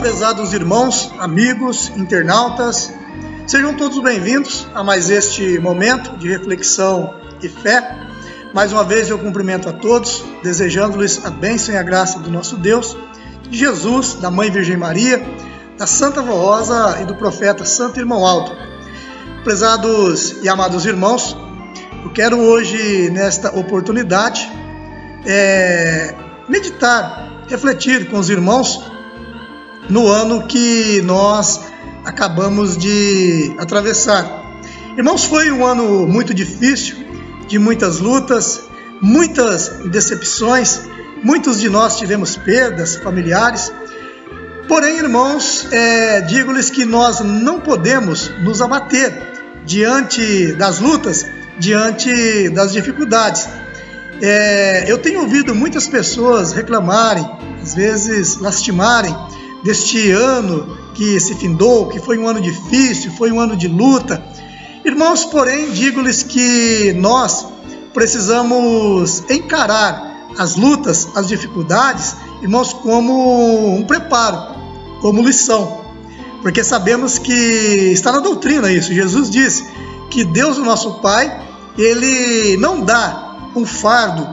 prezados irmãos, amigos, internautas, sejam todos bem-vindos a mais este momento de reflexão e fé. Mais uma vez eu cumprimento a todos, desejando-lhes a bênção e a graça do nosso Deus, de Jesus, da Mãe Virgem Maria, da Santa Vó Rosa e do profeta Santo Irmão Aldo. Prezados e amados irmãos, eu quero hoje, nesta oportunidade, meditar, refletir com os irmãos no ano que nós acabamos de atravessar. Irmãos, foi um ano muito difícil, de muitas lutas, muitas decepções, muitos de nós tivemos perdas familiares. Porém, irmãos, digo-lhes que nós não podemos nos abater diante das lutas, diante das dificuldades. Eu tenho ouvido muitas pessoas reclamarem, às vezes lastimarem, deste ano que se findou, que foi um ano difícil, foi um ano de luta. Irmãos, porém, digo-lhes que nós precisamos encarar as lutas, as dificuldades, irmãos, como um preparo, como lição. Porque sabemos que está na doutrina isso. Jesus disse que Deus, o nosso Pai, Ele não dá um fardo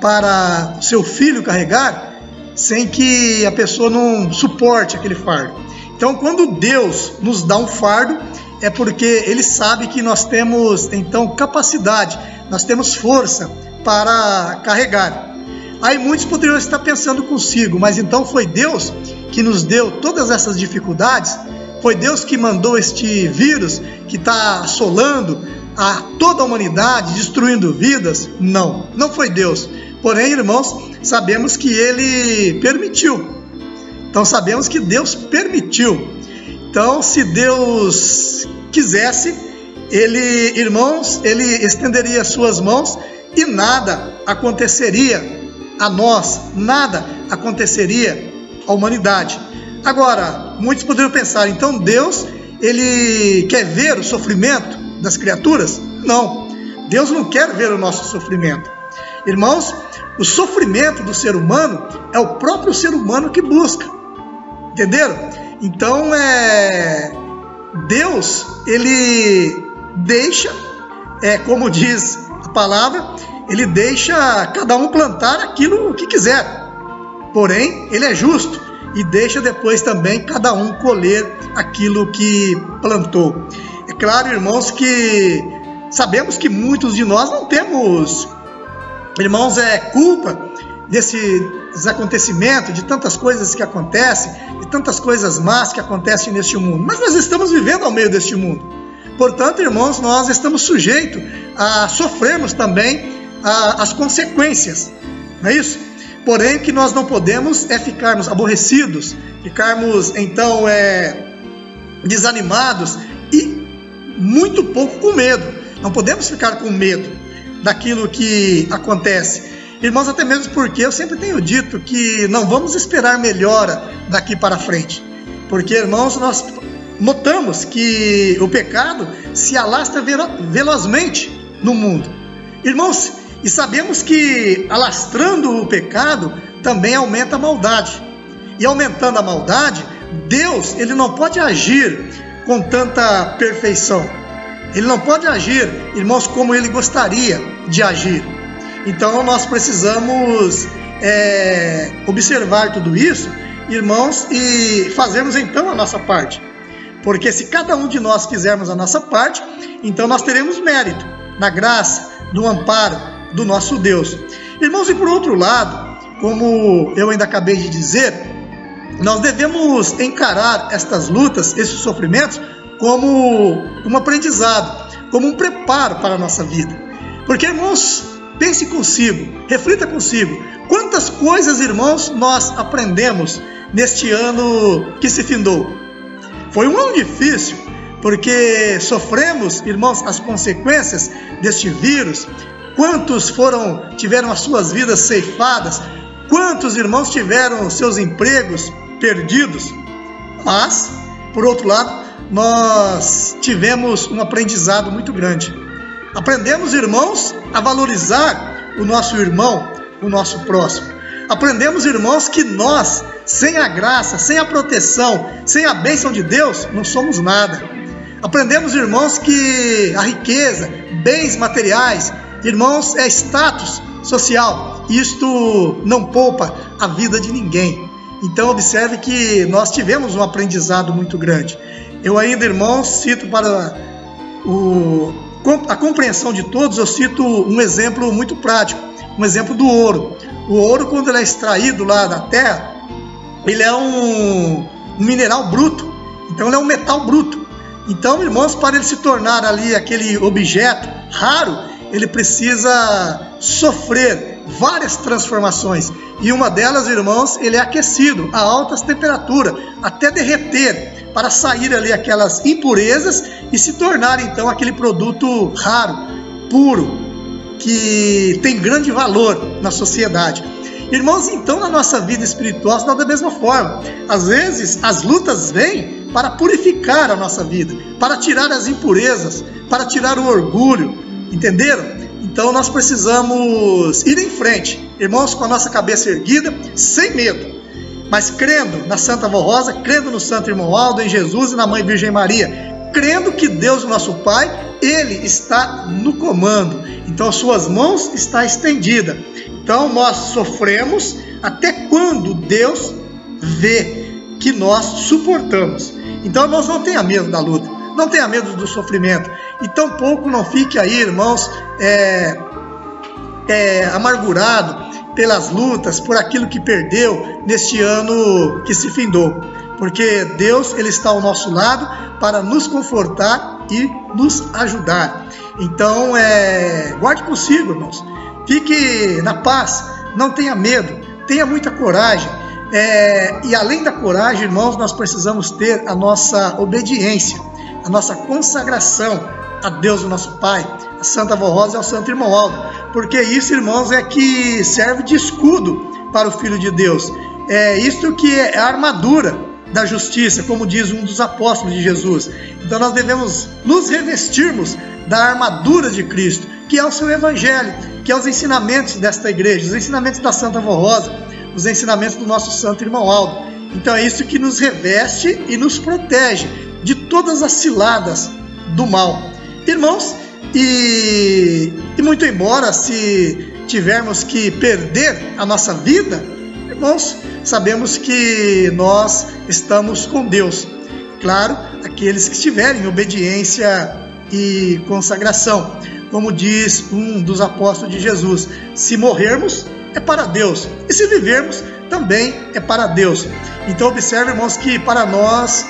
para o seu filho carregar sem que a pessoa não suporte aquele fardo. Então, quando Deus nos dá um fardo, é porque Ele sabe que nós temos, então, capacidade, nós temos força para carregar. Aí muitos poderiam estar pensando consigo, mas então foi Deus que nos deu todas essas dificuldades? Foi Deus que mandou este vírus que está assolando a toda a humanidade, destruindo vidas? Não, não foi Deus. Porém, irmãos, sabemos que Ele permitiu. Então, sabemos que Deus permitiu. Então, se Deus quisesse, Ele, irmãos, Ele estenderia as suas mãos e nada aconteceria a nós, nada aconteceria à humanidade. Agora, muitos poderiam pensar, então Deus, Ele quer ver o sofrimento das criaturas? Não, Deus não quer ver o nosso sofrimento. Irmãos, o sofrimento do ser humano é o próprio ser humano que busca. Entenderam? Então, Deus, Ele deixa, como diz a palavra, Ele deixa cada um plantar aquilo que quiser. Porém, Ele é justo e deixa depois também cada um colher aquilo que plantou. É claro, irmãos, que sabemos que muitos de nós não temos, irmãos, culpa desses acontecimentos, de tantas coisas que acontecem, de tantas coisas más que acontecem neste mundo. Mas nós estamos vivendo ao meio deste mundo. Portanto, irmãos, nós estamos sujeitos a sofrermos também as consequências, não é isso? Porém, o que nós não podemos é ficarmos aborrecidos, ficarmos, então, desanimados e muito pouco com medo. Não podemos ficar com medo daquilo que acontece. Irmãos, até mesmo porque eu sempre tenho dito que não vamos esperar melhora daqui para frente. Porque, irmãos, nós notamos que o pecado se alastra velozmente no mundo. Irmãos, e sabemos que alastrando o pecado também aumenta a maldade. E aumentando a maldade, Deus, Ele não pode agir com tanta perfeição. Ele não pode agir, irmãos, como Ele gostaria de agir. Então nós precisamos observar tudo isso, irmãos, e fazermos então a nossa parte. Porque se cada um de nós fizermos a nossa parte, então nós teremos mérito na graça, no amparo do nosso Deus. Irmãos, e por outro lado, como eu ainda acabei de dizer, nós devemos encarar estas lutas, esses sofrimentos, como um aprendizado, como um preparo para a nossa vida. Porque, irmãos, pense consigo, reflita consigo, quantas coisas, irmãos, nós aprendemos neste ano que se findou. Foi um ano difícil, porque sofremos, irmãos, as consequências deste vírus. Quantos tiveram as suas vidas ceifadas? Quantos, irmãos, tiveram seus empregos perdidos? Mas, por outro lado, nós tivemos um aprendizado muito grande. Aprendemos, irmãos, a valorizar o nosso irmão, o nosso próximo. Aprendemos, irmãos, que nós sem a graça, sem a proteção, sem a bênção de Deus, não somos nada. Aprendemos, irmãos, que a riqueza, bens materiais, irmãos, é status social. Isto não poupa a vida de ninguém. Então observe que nós tivemos um aprendizado muito grande. Eu ainda, irmãos, cito para a compreensão de todos, eu cito um exemplo muito prático, um exemplo do ouro. O ouro, quando ele é extraído lá da terra, ele é um mineral bruto, então ele é um metal bruto. Então, irmãos, para ele se tornar ali aquele objeto raro, ele precisa sofrer várias transformações. E uma delas, irmãos, ele é aquecido a altas temperaturas, até derreter, para sair ali aquelas impurezas e se tornar então aquele produto raro, puro, que tem grande valor na sociedade. Irmãos, então na nossa vida espiritual está da mesma forma. Às vezes as lutas vêm para purificar a nossa vida, para tirar as impurezas, para tirar o orgulho, entenderam? Então nós precisamos ir em frente, irmãos, com a nossa cabeça erguida, sem medo, mas crendo na Santa Vó Rosa, crendo no Santo Irmão Aldo, em Jesus e na Mãe Virgem Maria, crendo que Deus, o nosso Pai, Ele está no comando. Então as suas mãos estão estendidas. Então nós sofremos até quando Deus vê que nós suportamos. Então nós não tenha medo da luta, não tenha medo do sofrimento. E tampouco não fique aí, irmãos, amargurado pelas lutas, por aquilo que perdeu neste ano que se findou. Porque Deus, Ele está ao nosso lado para nos confortar e nos ajudar. Então, guarde consigo, irmãos. Fique na paz, não tenha medo, tenha muita coragem. E além da coragem, irmãos, nós precisamos ter a nossa obediência, a nossa consagração a Deus, o nosso Pai, a Santa Vó Rosa e ao Santo Irmão Aldo. Porque isso, irmãos, é que serve de escudo para o Filho de Deus. É isto que é a armadura da justiça, como diz um dos apóstolos de Jesus. Então nós devemos nos revestirmos da armadura de Cristo, que é o seu Evangelho, que é os ensinamentos desta igreja, os ensinamentos da Santa Vó Rosa, os ensinamentos do nosso Santo Irmão Aldo. Então é isso que nos reveste e nos protege de todas as ciladas do mal. Irmãos, e muito embora se tivermos que perder a nossa vida, irmãos, sabemos que nós estamos com Deus. Claro, aqueles que estiverem em obediência e consagração. Como diz um dos apóstolos de Jesus, se morrermos é para Deus, e se vivermos também é para Deus. Então observe, irmãos, que para nós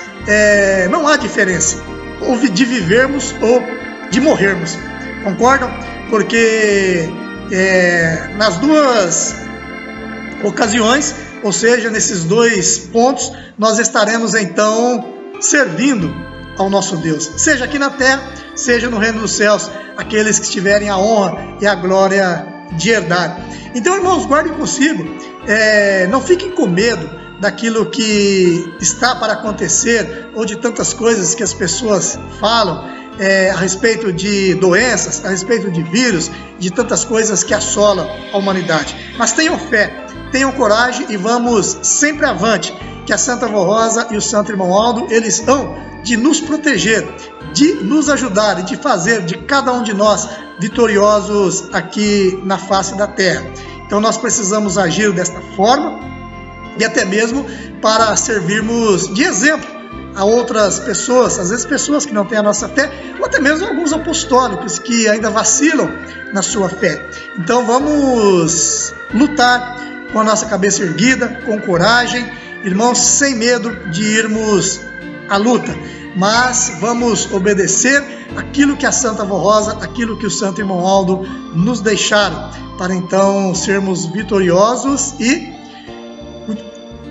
não há diferença de vivermos ou de morrermos. Concordam? Porque nas duas ocasiões, ou seja, nesses dois pontos, nós estaremos então servindo ao nosso Deus, seja aqui na terra, seja no reino dos céus, aqueles que tiverem a honra e a glória de herdar. Então, irmãos, guardem consigo, não fiquem com medo daquilo que está para acontecer, ou de tantas coisas que as pessoas falam a respeito de doenças, a respeito de vírus, de tantas coisas que assolam a humanidade. Mas tenham fé, tenham coragem e vamos sempre avante, que a Santa Vó Rosa e o Santo Irmão Aldo, eles hão de nos proteger, de nos ajudar e de fazer de cada um de nós vitoriosos aqui na face da terra. Então nós precisamos agir desta forma e até mesmo para servirmos de exemplo a outras pessoas, às vezes pessoas que não têm a nossa fé, ou até mesmo alguns apostólicos que ainda vacilam na sua fé. Então vamos lutar com a nossa cabeça erguida, com coragem, irmãos, sem medo de irmos à luta, mas vamos obedecer aquilo que a Santa Vó Rosa, aquilo que o Santo Irmão Aldo nos deixaram, para então sermos vitoriosos e,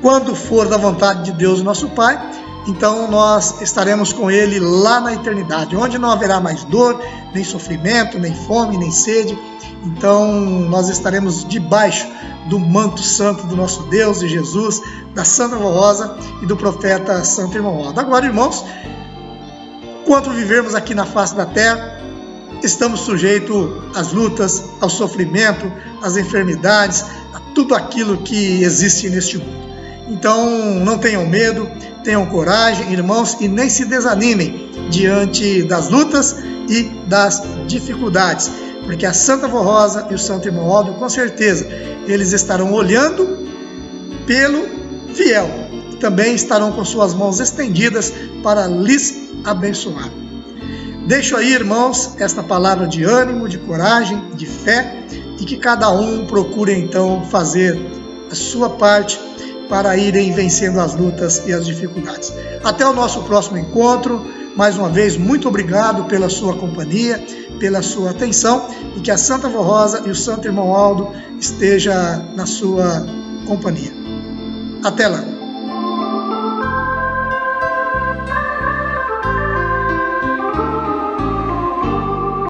quando for da vontade de Deus, nosso Pai, então nós estaremos com Ele lá na eternidade, onde não haverá mais dor, nem sofrimento, nem fome, nem sede. Então nós estaremos debaixo do manto santo do nosso Deus e Jesus, da Santa Vó Rosa e do profeta Santo Irmão Aldo. Agora, irmãos, enquanto vivermos aqui na face da terra, estamos sujeitos às lutas, ao sofrimento, às enfermidades, a tudo aquilo que existe neste mundo. Então não tenham medo, tenham coragem, irmãos, e nem se desanimem diante das lutas e das dificuldades, porque a Santa Vó Rosa e o Santo Irmão Aldo, com certeza, eles estarão olhando pelo fiel, também estarão com suas mãos estendidas para lhes abençoar. Deixo aí, irmãos, esta palavra de ânimo, de coragem, de fé, e que cada um procure então fazer a sua parte para irem vencendo as lutas e as dificuldades. Até o nosso próximo encontro. Mais uma vez, muito obrigado pela sua companhia, pela sua atenção, e que a Santa Vó Rosa e o Santo Irmão Aldo esteja na sua companhia. Até lá!